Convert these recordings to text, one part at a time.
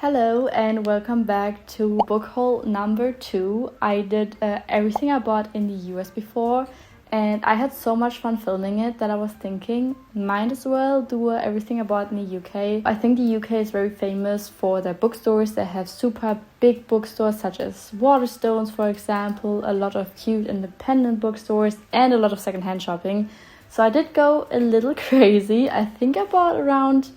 Hello and welcome back to book haul number 2. I did everything I bought in the US before, and I had so much fun filming it that I was thinking might as well do everything I bought in the UK. I think the UK is very famous for their bookstores. They have super big bookstores such as Waterstones, for example, a lot of cute independent bookstores, and a lot of secondhand shopping. So I did go a little crazy. I think I bought around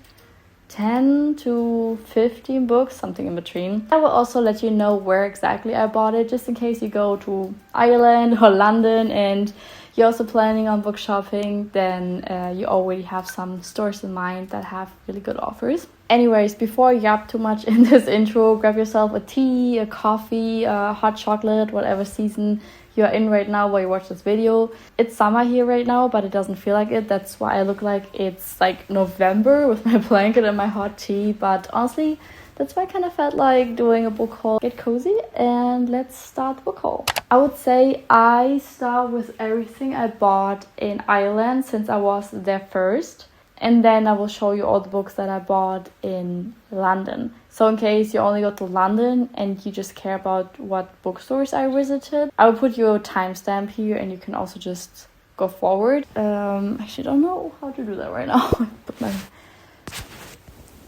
10 to 15 books, something in between. I will also let you know where exactly I bought it, just in case you go to Ireland or London and you're also planning on book shopping, then you already have some stores in mind that have really good offers. Anyways, before I yap too much in this intro, grab yourself a tea, a coffee, a hot chocolate, whatever season you're in right now while you watch this video. It's summer here right now, but it doesn't feel like it. That's why I look like it's like November with my blanket and my hot tea. But honestly, that's why I kind of felt like doing a book haul. Get cozy and let's start the book haul. I would say I start with everything I bought in Ireland since I was there first. And then I will show you all the books that I bought in London. So in case you only go to London and you just care about what bookstores I visited, I will put you a timestamp here and you can also just go forward. Actually, I don't know how to do that right now.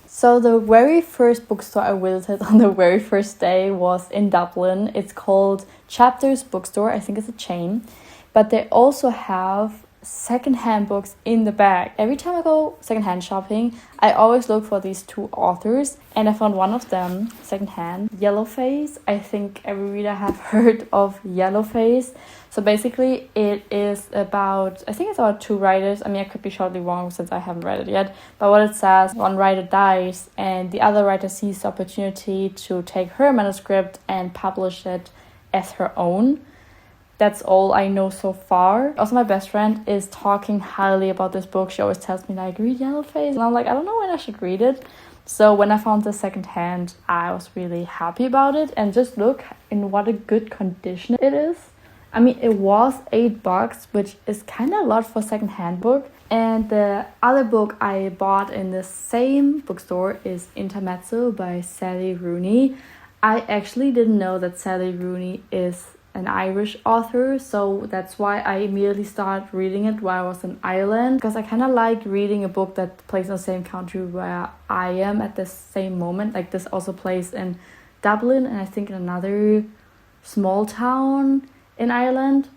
So the very first bookstore I visited on the very first day was in Dublin. It's called Chapters Bookstore. I think it's a chain. But they also have secondhand books in the bag. Every time I go secondhand shopping, I always look for these two authors, and I found one of them secondhand, Yellowface. I think every reader have heard of Yellowface. So basically it is about, I think it's about two writers. I mean, I could be totally wrong since I haven't read it yet, but what it says, one writer dies and the other writer sees the opportunity to take her manuscript and publish it as her own. That's all I know so far. Also, my best friend is talking highly about this book. She always tells me, like, read Yellowface. And I'm like, I don't know when I should read it. So when I found the secondhand, I was really happy about it. And just look in what a good condition it is. I mean, it was $8, which is kind of a lot for a secondhand book. And the other book I bought in the same bookstore is Intermezzo by Sally Rooney. I actually didn't know that Sally Rooney is an Irish author, so that's why I immediately started reading it while I was in Ireland, because I kind of like reading a book that plays in the same country where I am at the same moment. Like, this also plays in Dublin and I think in another small town in Ireland.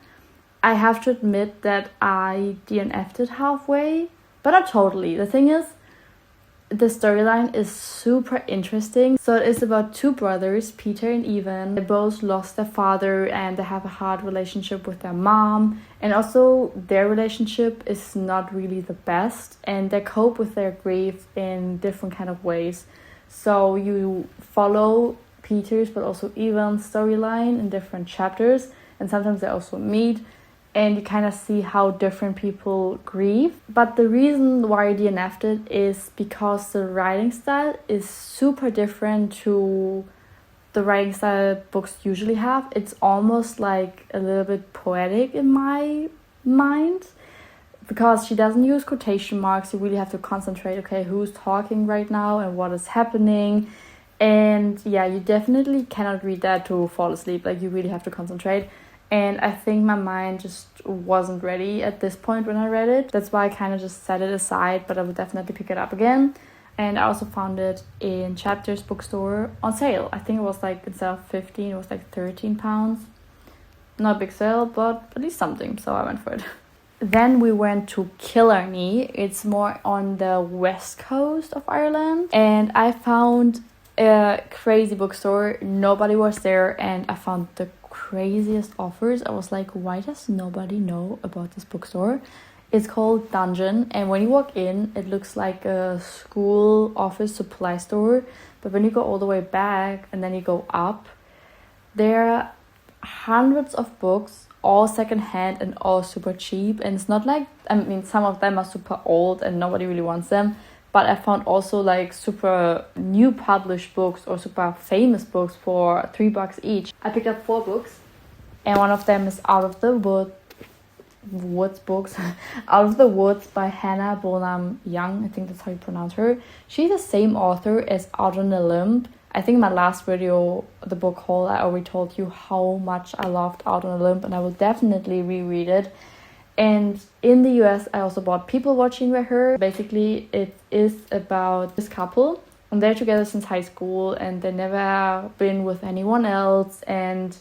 I have to admit that I DNF'd it halfway, but not totally. The thing is, the storyline is super interesting. So it is about two brothers, Peter and Ivan. They both lost their father and they have a hard relationship with their mom. And also their relationship is not really the best. And they cope with their grief in different kind of ways. So you follow Peter's but also Ivan's storyline in different chapters. And sometimes they also meet. And you kind of see how different people grieve. But the reason why I DNF'd it is because the writing style is super different to the writing style books usually have. It's almost like a little bit poetic in my mind, because she doesn't use quotation marks. You really have to concentrate, okay, who's talking right now and what is happening. And yeah, you definitely cannot read that to fall asleep. Like, you really have to concentrate. And I think my mind just wasn't ready at this point when I read it. That's why I kind of just set it aside, but I would definitely pick it up again. And I also found it in Chapters Bookstore on sale. I think it was like, instead of 15, it was like £13. Not a big sale, but at least something. So I went for it. Then we went to Killarney. It's more on the west coast of Ireland. And I found a crazy bookstore. Nobody was there, and I found the craziest offers. I was like, why does nobody know about this bookstore? It's called Dungeon, and when you walk in, it looks like a school office supply store. But when you go all the way back and then you go up, there are hundreds of books, all secondhand and all super cheap. And it's not like, I mean, some of them are super old and nobody really wants them. But I found also like super new published books or super famous books for $3 each. I picked up 4 books, and one of them is Out of the Woods books. Out of the Woods by Hannah Bonham Young. I think that's how you pronounce her. She's the same author as Out on the Limb, I think in my last video, the book haul, I already told you how much I loved Out on a Limb, and I will definitely reread it. And in the US, I also bought People Watching by her. Basically, it is about this couple, and they're together since high school, and they never been with anyone else, and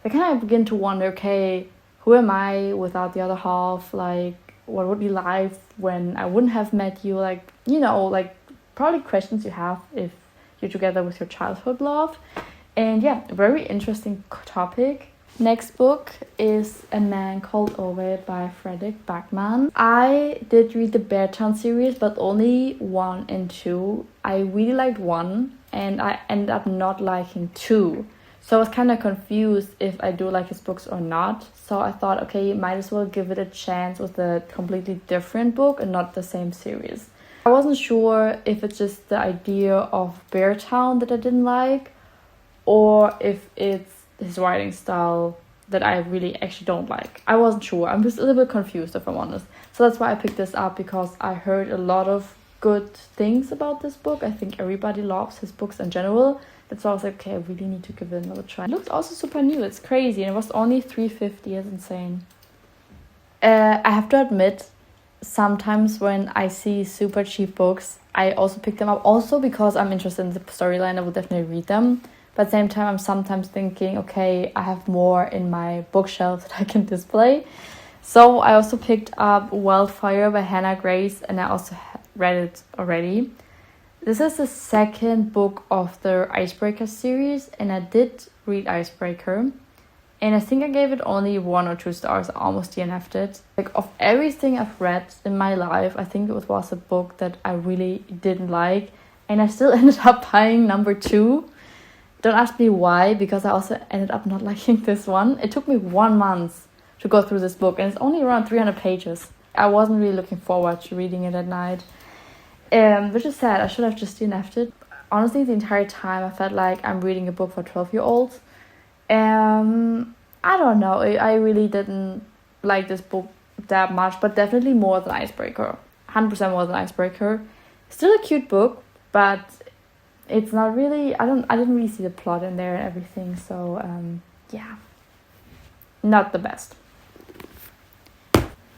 they kind of begin to wonder, okay, who am I without the other half? Like, what would be life when I wouldn't have met you? Like, you know, like probably questions you have if you're together with your childhood love. And yeah, very interesting topic. Next book is A Man Called Ove by Fredrik Backman. I did read the Beartown series, but only 1 and 2. I really liked 1, and I ended up not liking 2. So I was kind of confused if I do like his books or not. So I thought, okay, might as well give it a chance with a completely different book and not the same series. I wasn't sure if it's just the idea of Beartown that I didn't like, or if it's his writing style that I really actually don't like. I wasn't sure. I'm just a little bit confused, if I'm honest. So that's why I picked this up, because I heard a lot of good things about this book. I think everybody loves his books in general. That's why I was like, okay, I really need to give it another try. It looks also super new. It's crazy. And it was only $3.50. It's insane. I have to admit, sometimes when I see super cheap books, I also pick them up. Also because I'm interested in the storyline, I will definitely read them. But at the same time, I'm sometimes thinking, okay, I have more in my bookshelf that I can display. So I also picked up Wildfire by Hannah Grace, and I also read it already. This is the second book of the Icebreaker series, and I did read Icebreaker. And I think I gave it only 1 or 2 stars. I almost DNF'd it. Like, of everything I've read in my life, I think it was a book that I really didn't like. And I still ended up buying number 2. Don't ask me why, because I also ended up not liking this one. It took me 1 month to go through this book, and it's only around 300 pages. I wasn't really looking forward to reading it at night. Which is sad. I should have just DNF'd it. Honestly, the entire time I felt like I'm reading a book for 12-year-olds. I don't know. I really didn't like this book that much, but definitely more than Icebreaker. 100% more than Icebreaker. Still a cute book, but it's not really, I didn't really see the plot in there and everything, so yeah, not the best.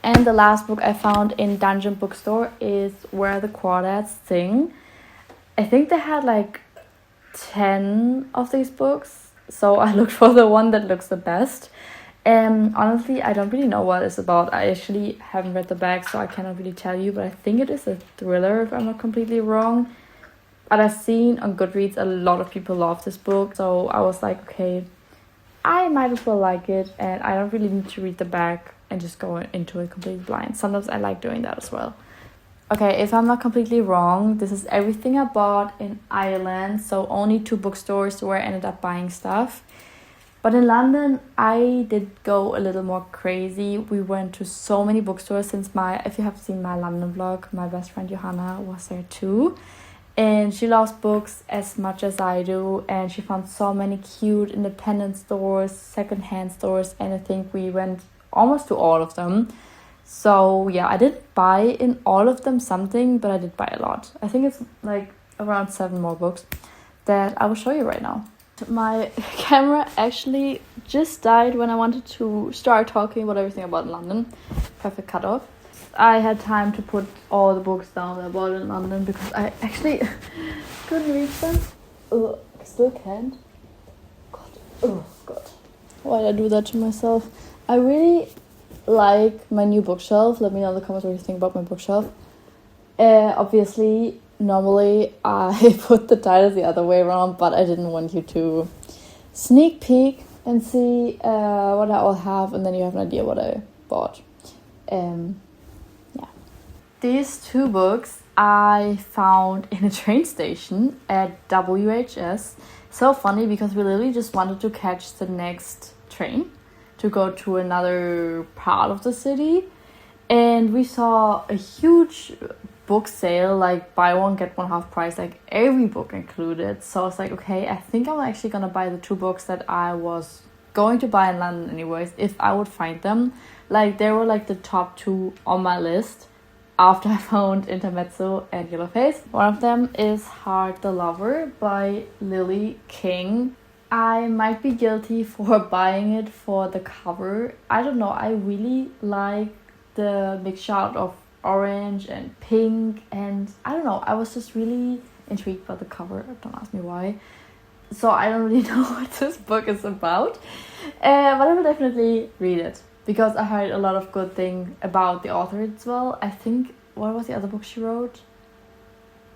And the last book I found in Dungeon Bookstore is Where the Crawdads Sing. I think they had like 10 of these books, so I looked for the one that looks the best. And honestly, I don't really know what it's about. I actually haven't read the back, so I cannot really tell you, but I think it is a thriller, if I'm not completely wrong. But I've seen on Goodreads a lot of people love this book, so I was like, okay, I might as well like it, and I don't really need to read the back and just go into it completely blind. Sometimes I like doing that as well. Okay, if I'm not completely wrong, this is everything I bought in Ireland, so only 2 bookstores where I ended up buying stuff. But in London, I did go a little more crazy. We went to so many bookstores since if you have seen my London vlog, my best friend Johanna was there too. And she loves books as much as I do, and she found so many cute independent stores, secondhand stores, and I think we went almost to all of them. So yeah, I didn't buy in all of them something, but I did buy a lot. I think it's like around 7 more books that I will show you right now. My camera actually just died when I wanted to start talking about everything about London. Perfect cutoff. I had time to put all the books down that I bought in London because I actually couldn't reach them. Ugh, I still can't. God. Oh, God. Why did I do that to myself? I really like my new bookshelf. Let me know in the comments what you think about my bookshelf. Obviously, normally I put the titles the other way around, but I didn't want you to sneak peek and see what I all have, and then you have an idea what I bought. These 2 books I found in a train station at WHS. So funny because we literally just wanted to catch the next train to go to another part of the city. And we saw a huge book sale, like buy one, get one half price, like every book included. So I was like, okay, I think I'm actually gonna buy the 2 books that I was going to buy in London anyways, if I would find them. Like they were like the top 2 on my list. after I found Intermezzo and Yellowface. One of them is Heart the Lover by Lily King. I might be guilty for buying it for the cover. I don't know, I really like the mixture of orange and pink, and I don't know, I was just really intrigued by the cover. Don't ask me why. So I don't really know what this book is about, but I will definitely read it because I heard a lot of good things about the author as well. I think, what was the other book she wrote?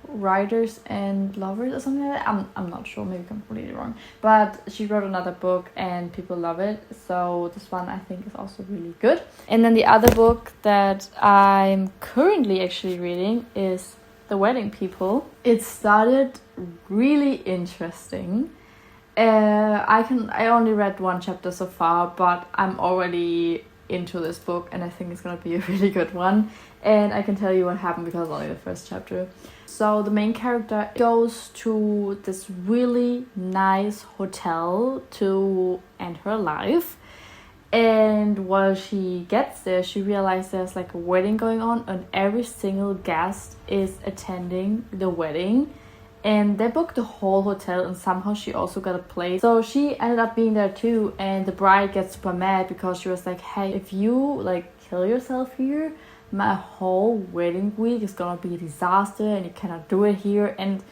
Writers and Lovers or something like that. I'm not sure, maybe I'm completely wrong, but she wrote another book and people love it, so this one I think is also really good. And then the other book that I'm currently actually reading is The Wedding People. It started really interesting. I only read one chapter so far, but I'm already into this book and I think it's gonna be a really good one, and I can tell you what happened because only the first chapter. So the main character goes to this really nice hotel to end her life, and while she gets there she realizes there's like a wedding going on and every single guest is attending the wedding, and they booked the whole hotel and somehow she also got a place. So she ended up being there too, and the bride gets super mad because she was like, hey, if you like kill yourself here, my whole wedding week is gonna be a disaster and you cannot do it here. And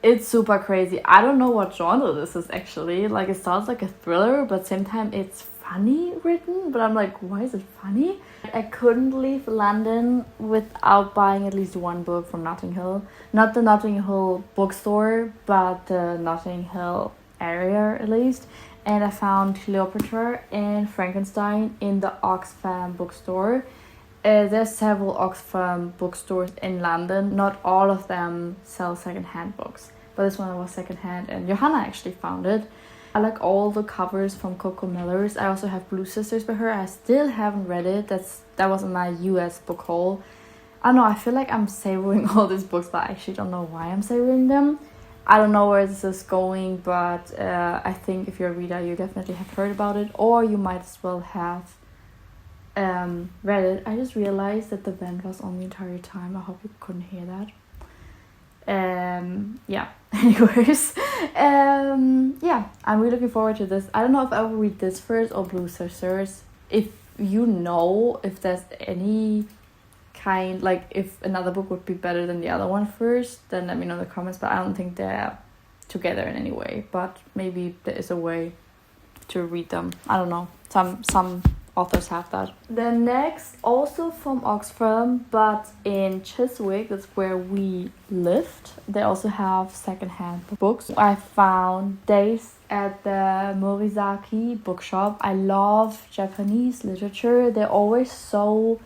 it's super crazy. I don't know what genre this is actually. Like, it sounds like a thriller, but same time it's funny written, but I'm like, why is it funny? I couldn't leave London without buying at least one book from Notting Hill. Not the Notting Hill bookstore, but the Notting Hill area at least. And I found Cleopatra and Frankenstein in the Oxfam bookstore. There's several Oxfam bookstores in London. Not all of them sell secondhand books, but this one was secondhand and Johanna actually found it. I like all the covers from Coco Miller's. I also have Blue Sisters by her. I still haven't read it. That was in my US book haul. I don't know, I feel like I'm savoring all these books, but I actually don't know why I'm savoring them. I don't know where this is going, but I think if you're a reader, you definitely have heard about it, or you might as well have read it. I just realized that the vent was on the entire time. I hope you couldn't hear that. Yeah, anyways, yeah, I'm really looking forward to this. I don't know if I will read this first or Blue Sisters. If you know if there's any kind, like if another book would be better than the other one first, then let me know in the comments, but I don't think they're together in any way, but maybe there is a way to read them. I don't know, some authors have that. The next, also from Oxfam, but in Chiswick, that's where we lived, they also have secondhand books. I found Days at the Morizaki bookshop. I love Japanese literature. They're always so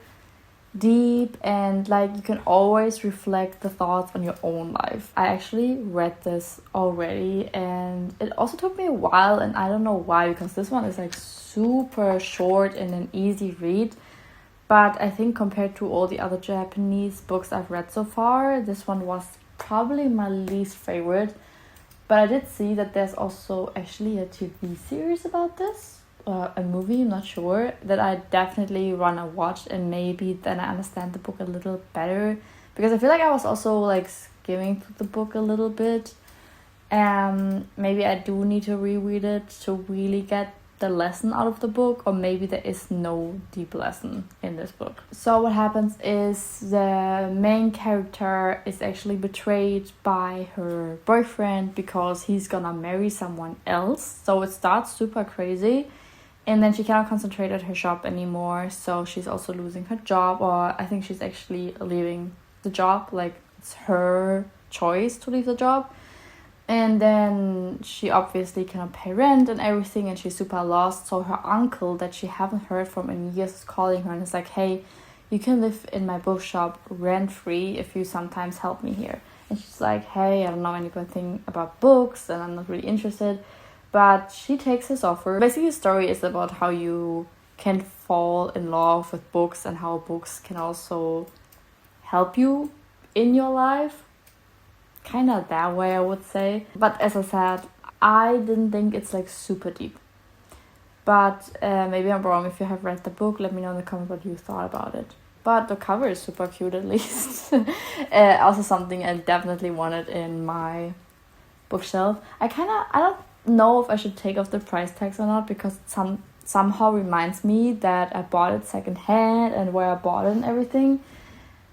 deep and like you can always reflect the thoughts on your own life. I actually read this already and it also took me a while, and I don't know why, because this one is like super short and an easy read, but I think compared to all the other Japanese books I've read so far, this one was probably my least favorite. But I did see that there's also actually a TV series about this, a movie, I'm not sure, that I definitely wanna watch, and maybe then I understand the book a little better, because I feel like I was also like skimming through the book a little bit. Maybe I do need to reread it to really get the lesson out of the book, or maybe there is no deep lesson in this book. So what happens is the main character is actually betrayed by her boyfriend because he's gonna marry someone else. So it starts super crazy, and then she cannot concentrate at her job anymore, so she's also losing her job, or I think she's actually leaving the job, like it's her choice to leave the job. And then she obviously cannot pay rent and everything, and she's super lost. So her uncle, that she haven't heard from in years, is calling her and is like, hey, you can live in my bookshop rent-free if you sometimes help me here. And she's like, hey, I don't know anything about books and I'm not really interested. But she takes his offer. Basically, the story is about how you can fall in love with books and how books can also help you in your life. Kind of that way, I would say. But as I said, I didn't think it's like super deep. But maybe I'm wrong. If you have read the book, let me know in the comments what you thought about it. but the cover is super cute at least. Also something I definitely wanted in my bookshelf. I don't know if I should take off the price tags or not, because it somehow reminds me that I bought it secondhand and where I bought it and everything.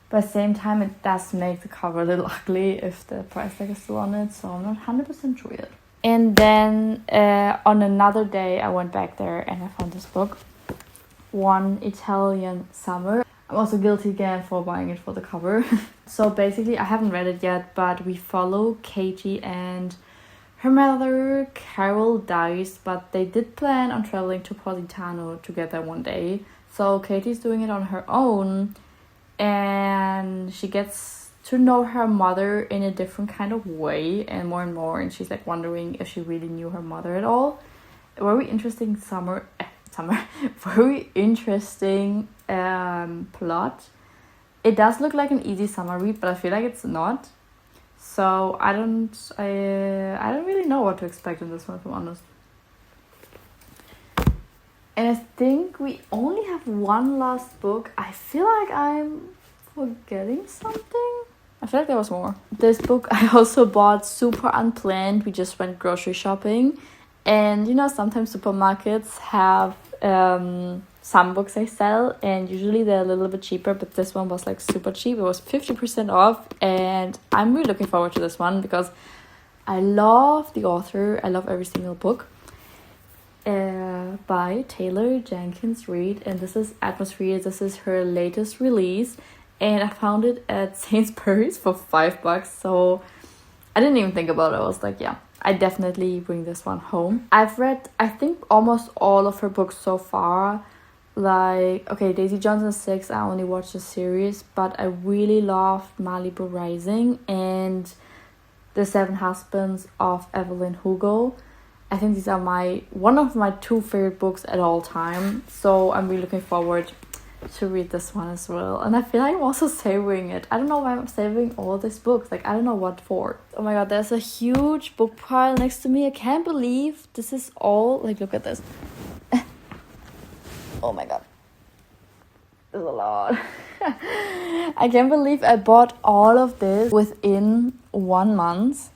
But at the same time, it does make the cover a little ugly if the price tag is still on it, so I'm not 100% sure yet. And then on another day, I went back there and I found this book, One Italian Summer. I'm also guilty again for buying it for the cover. So basically, I haven't read it yet, but we follow Katie and her mother, Carol, dies, but they did plan on traveling to Positano together one day. So Katie's doing it on her own, and she gets to know her mother in a different kind of way and more, and she's like wondering if she really knew her mother at all. Very interesting very interesting plot. It does look like an easy summer read, but I feel like it's not. So I don't really know what to expect in this one, if I'm honest. And I think we only have one last book. I feel like I'm forgetting something. I feel like there was more. This book I also bought super unplanned. We just went grocery shopping. And you know, sometimes supermarkets have some books they sell, and usually they're a little bit cheaper, but this one was like super cheap. It was 50% off, and I'm really looking forward to this one because I love the author. I love every single book by Taylor Jenkins Reid, and this is Atmosphere. This is her latest release, and I found it at Sainsbury's for $5, so I didn't even think about it. I was like, yeah, I definitely bring this one home. I've read, I think, almost all of her books so far. Like, okay, Daisy Johnson 6, I only watched the series, but I really loved Malibu Rising and The Seven Husbands of Evelyn Hugo. I think these are one of my 2 favorite books at all time, so I'm really looking forward to read this one as well. And I feel like I'm also savoring it. I don't know why I'm saving all these books. Like, I don't know what for. Oh my god, there's a huge book pile next to me. I can't believe this is all, like, look at this. Oh my god, there's a lot. I can't believe I bought all of this within 1 month,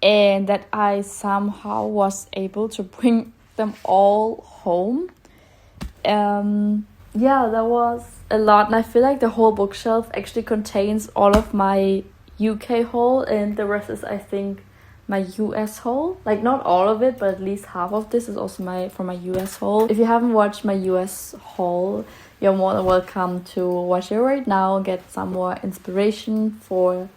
and that I somehow was able to bring them all home. Yeah, that was a lot, and I feel like the whole bookshelf actually contains all of my UK haul, and the rest is, I think, my US haul. Like, not all of it, but at least half of this is also from my US haul. If you haven't watched my US haul, you're more than welcome to watch it right now and get some more inspiration for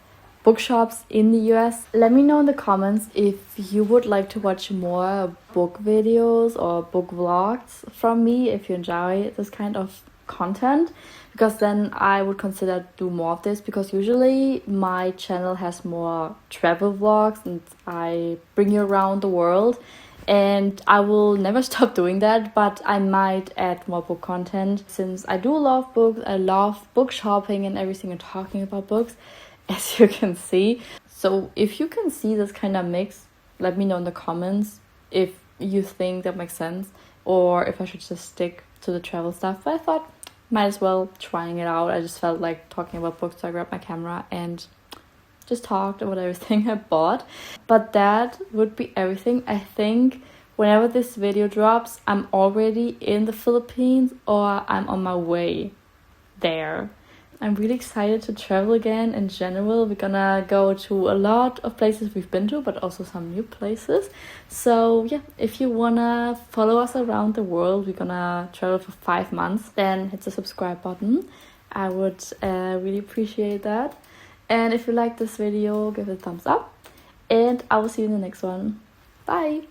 bookshops in the US. Let me know in the comments if you would like to watch more book videos or book vlogs from me, if you enjoy this kind of content, because then I would consider do more of this, because usually my channel has more travel vlogs and I bring you around the world, and I will never stop doing that, but I might add more book content since I do love books. I love book shopping and everything and talking about books, as you can see. So if you can see this kind of mix, let me know in the comments if you think that makes sense, or if I should just stick to the travel stuff. But I thought might as well trying it out. I just felt like talking about books, so I grabbed my camera and just talked about everything I bought. But that would be everything. I think whenever this video drops, I'm already in the Philippines or I'm on my way there. I'm really excited to travel again in general. We're gonna go to a lot of places we've been to, but also some new places. So yeah, if you wanna follow us around the world, we're gonna travel for 5 months, then hit the subscribe button. I would really appreciate that. And if you like this video, give it a thumbs up. And I will see you in the next one. Bye!